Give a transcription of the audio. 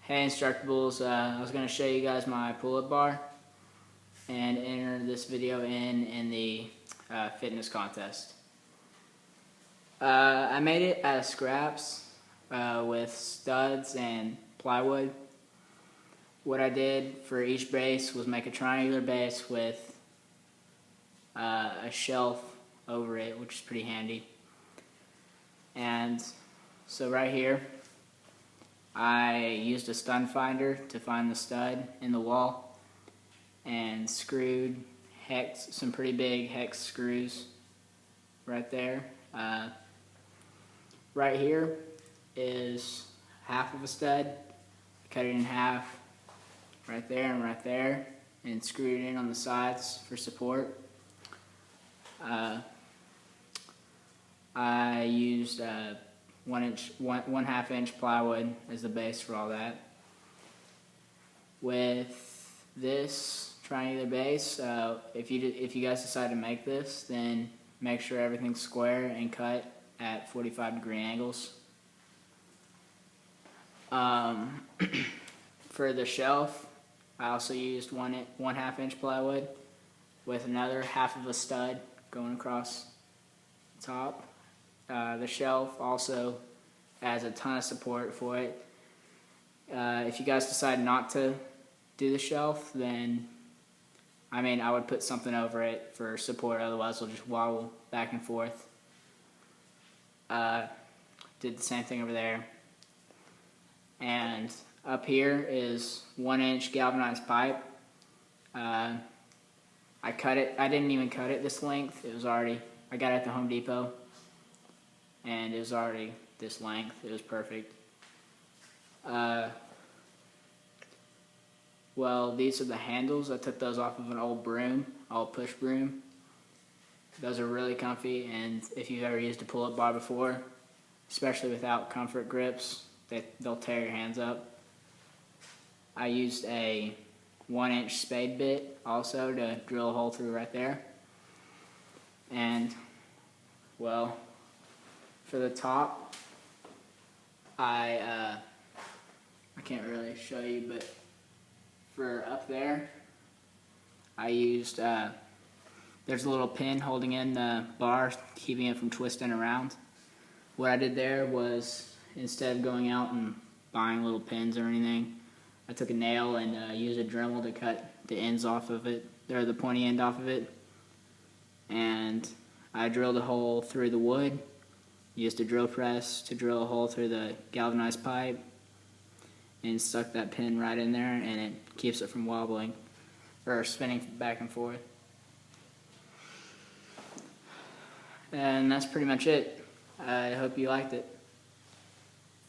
Hey Instructables, I was going to show you guys my pull-up bar and enter this video in the fitness contest. I made it out of scraps with studs and plywood. What I did for each base was make a triangular base with a shelf over it, which is pretty handy. And so right here, I used a stud finder to find the stud in the wall and screwed some pretty big hex screws right there. Right here is half of a stud. Cut it in half right there and screwed it in on the sides for support. I used 1/2 inch plywood as the base for all that. With this triangular base, if you guys decide to make this, then make sure everything's square and cut at 45-degree angles. For the shelf, I also used 1/2 inch plywood with another half of a stud going across the top. The shelf also has a ton of support for it. If you guys decide not to do the shelf, then I would put something over it for support, otherwise it'll just wobble back and forth. Did the same thing over there. And up here is 1-inch galvanized pipe. I cut it. I didn't even cut it this length. It was already, I got it at the Home Depot, and it was already this length. It was perfect. Well, these are the handles. I took those off of an old broom, old push broom. Those are really comfy, and if you've ever used a pull-up bar before, especially without comfort grips, they'll tear your hands up. I used a 1-inch spade bit also to drill a hole through right there. And, well, for the top, I can't really show you, but for up there, I used, there's a little pin holding in the bar, keeping it from twisting around. What I did there was, instead of going out and buying little pins or anything, I took a nail and used a Dremel to cut the ends off of it, or the pointy end off of it. And I drilled a hole through the wood, used a drill press to drill a hole through the galvanized pipe, and stuck that pin right in there, and it keeps it from wobbling or spinning back and forth. And that's pretty much it. I hope you liked it.